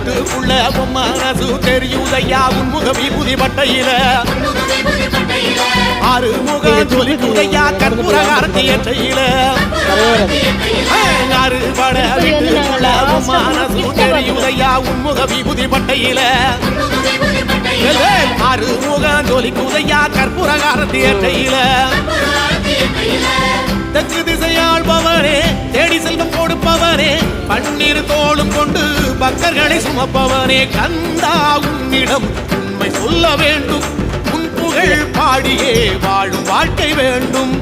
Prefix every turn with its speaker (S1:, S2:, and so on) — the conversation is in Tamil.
S1: வீட்டுக்குள்ள மனசு தெரியுதையா உன்முக விபூதி பட்டையில ஆறுமுகம் ஜொலிக்குதையா கற்பூர ஆரத்தி ஏற்றையில அறுபட வீட்டுக்குள்ள மனசு தெரியுதையா உன்முக விபூதி பட்டையில ஆறுமுகம் ஜொலிக்குதையா கற்பூர ஆரத்தி ஏற்றையில தெற்கு திசையாள்பவனே தேடி செல்வம் கொடுப்பவனே பன்னீர் தோளும் கொண்டு பக்தர்களை சுமப்பவனே கந்தா உன்னிடம் உண்மை சொல்ல வேண்டும் உன் புகழ் பாடியே வாழும் வாழ்க்கை வேண்டும்